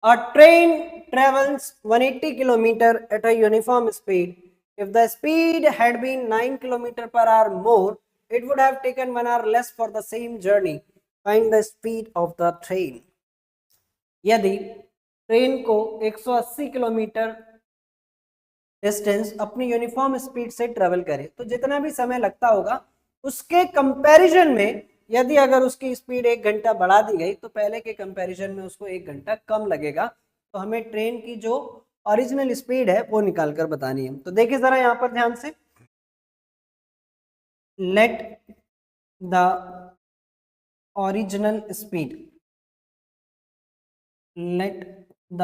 A train travels 180 kilometer at a uniform speed. If the speed had been 9 kilometer per hour more, it would have taken 1 hour less for the same journey. Find the speed of the train. यदि train को 180 kilometre distance अपनी uniform speed से travel करे तो जितना भी समय लगता होगा उसके कंपैरिजन में यदि अगर उसकी स्पीड 1 घंटा बढ़ा दी गई तो पहले के कंपैरिजन में उसको 1 घंटा कम लगेगा। तो हमें ट्रेन की जो ओरिजिनल स्पीड है वो निकाल कर बतानी है। तो देखिए जरा यहां पर ध्यान से, let the original speed, let the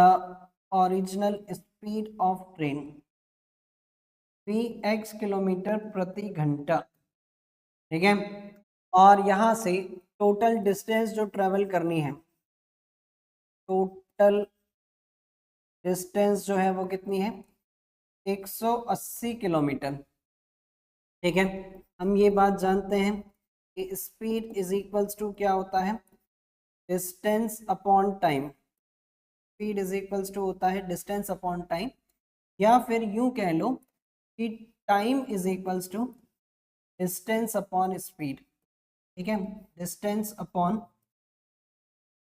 original speed of train भी x किलोमीटर प्रति घंटा, ठीक है। और यहां से टोटल डिस्टेंस जो ट्रेवल करनी है, टोटल डिस्टेंस जो है वो कितनी है 180 किलोमीटर, ठीक है। हम ये बात जानते हैं कि स्पीड इज इक्वल्स टू क्या होता है, distance upon time. Speed is equals to होता है डिस्टेंस अपॉन टाइम, या फिर यूं कह लो कि time is equals to distance upon speed, ठीक है। डिस्टेंस अपॉन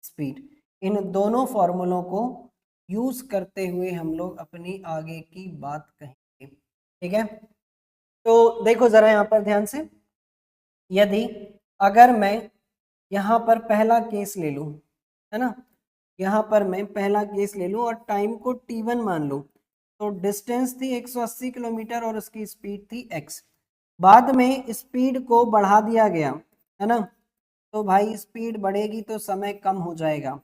स्पीड, इन दोनों फॉर्मूलों को यूज करते हुए हम लोग अपनी आगे की बात कहेंगे, ठीक है। तो देखो जरा यहां पर ध्यान से, यदि अगर मैं यहां पर पहला केस ले लूं, है ना, यहां पर मैं पहला केस ले लूं और टाइम को t1 मान लूं, तो डिस्टेंस थी 180 किलोमीटर और उसकी स्पीड थी x। बाद में स्पीड को बढ़ा दिया गया, है ना, तो भाई स्पीड बढ़ेगी तो समय कम हो जाएगा।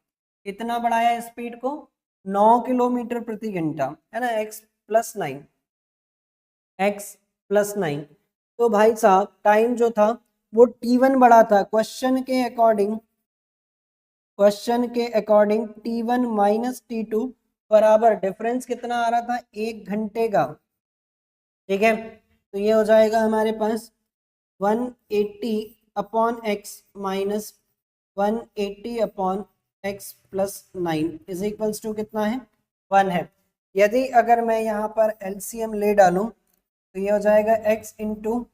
कितना बढ़ाया स्पीड को, 9 किलोमीटर प्रति घंटा, है ना, x प्लस 9, x प्लस 9। तो भाई साहब टाइम जो था वो t1 बढ़ा था, क्वेश्चन के अकॉर्डिंग, क्वेश्चन के अकॉर्डिंग t1 माइनस t2 बराबर डिफरेंस कितना आ रहा था, 1 घंटे का, ठीक है। तो ये हो जाएगा हमारे पास 180 upon X minus 180 upon X plus 9 is equals to कितना है, 1 है। यदि अगर मैं यहाँ पर एलसीएम ले डालूं तो ये हो जाएगा x इंटू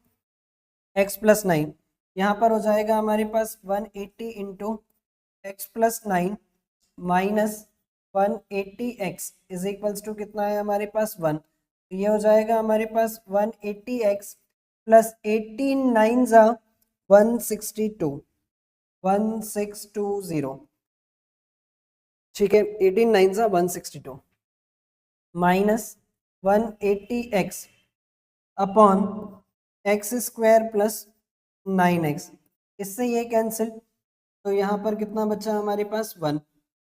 एक्स प्लस 9, यहाँ पर हो जाएगा हमारे पास 180 into X plus 9 minus 180x is equals to कितना है हमारे पास 1। तो ये हो जाएगा हमारे पास 180x प्लस 18 9 जा 162, 1620, ठीक है, 18 9 जा 162 minus 180x upon x square plus 9x, इससे ये कैंसिल, तो यहाँ पर कितना बचा हमारे पास 1।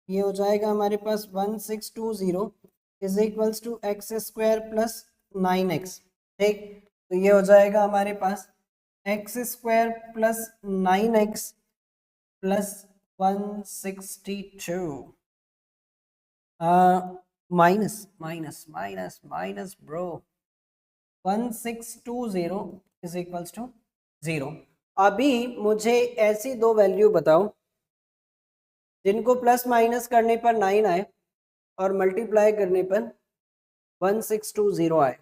ये हो जाएगा हमारे पास 1620 is equals to x square plus 9x, ठीक। तो ये हो जाएगा हमारे पास x square plus 9x plus 162 minus minus minus minus bro 1620 is equals to 0। अभी मुझे ऐसी दो वैल्यू बताओ जिनको प्लस माइनस करने पर 9 आए और मल्टीप्लाई करने पर 1620 आए।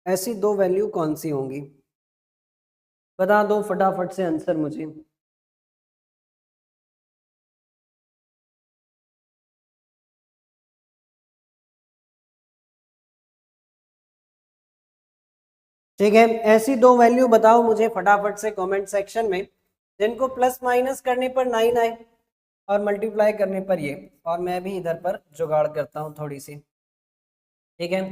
ऐसी दो वैल्यू कौन सी होंगी, बता दो फटाफट से आंसर मुझे। ठीक है, ऐसी दो वैल्यू बताओ मुझे फटाफट से कमेंट सेक्शन में जिनको प्लस माइनस करने पर 9 आए और मल्टीप्लाई करने पर ये, और मैं भी इधर पर जुगाड़ करता हूँ थोड़ी सी, ठीक है।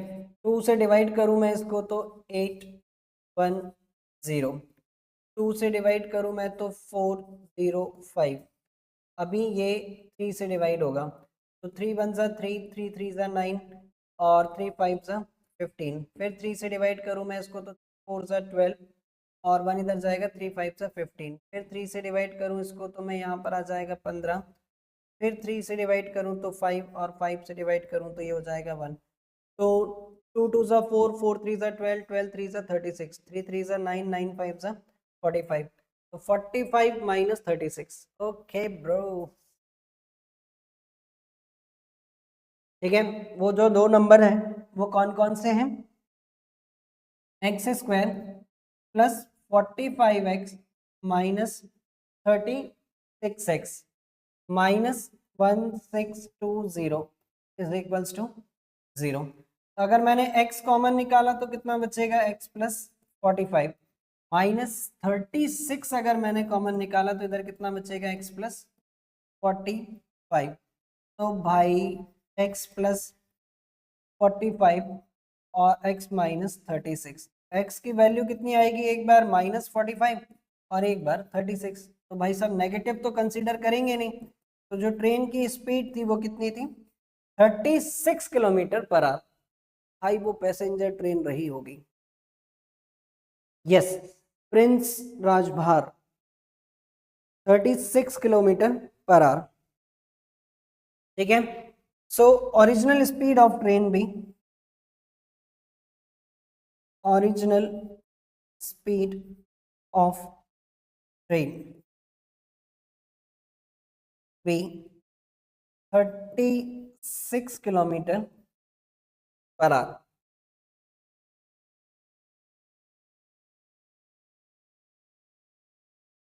2 से डिवाइड करूँ मैं इसको तो 810, 2 से डिवाइड करूँ मैं तो 405, अभी ये 3 से डिवाइड होगा तो 3 1 ज़ा 3, 3 3 ज़ा 9 और 3 5 ज़ा 15, फिर 3 से डिवाइड करूँ मैं इसको तो 4 ज़ा 12 और 1 इधर जाएगा 3 5 ज़ा 15, फिर 3 से डिवाइड करूँ इसको तो मैं यहाँ पर आ जाएगा 15, फिर 3 से डिवाइड करूँ तो 5 और 5 से डिवाइड करूँ तो ये हो जाएगा 1। तो 2 2 ज़ा 4, 4 3 ज़ा 12, 12 3 ज़ा 36, 3 3 ज़ा 9, 9 5 ज़ा 45, तो 45 माइनस 36। Okay bro. ठीक है, वो जो दो नंबर है वो कौन कौन से हैं, X square plus 45x minus 36x minus 1620 is equals to 0। अगर मैंने x कॉमन निकाला तो कितना बचेगा, x प्लस 45 माइनस 36 अगर मैंने कॉमन निकाला तो इधर कितना बचेगा, x प्लस 45। तो भाई x प्लस 45 और x माइनस 36, x की वैल्यू कितनी आएगी, एक बार -45 और एक बार 36। तो भाई साहब नेगेटिव तो कंसीडर करेंगे नहीं, तो जो ट्रेन की स्पीड थी वो कितनी थी, 36 किलोमीटर पर आवर। भाई वो पैसेंजर ट्रेन रही होगी, yes, prince Rajbhar 36 kilometre per hour. ठीक है, so original speed of train भी, ओरिजिनल स्पीड ऑफ ट्रेन भी 36 किलोमीटर पर आवर।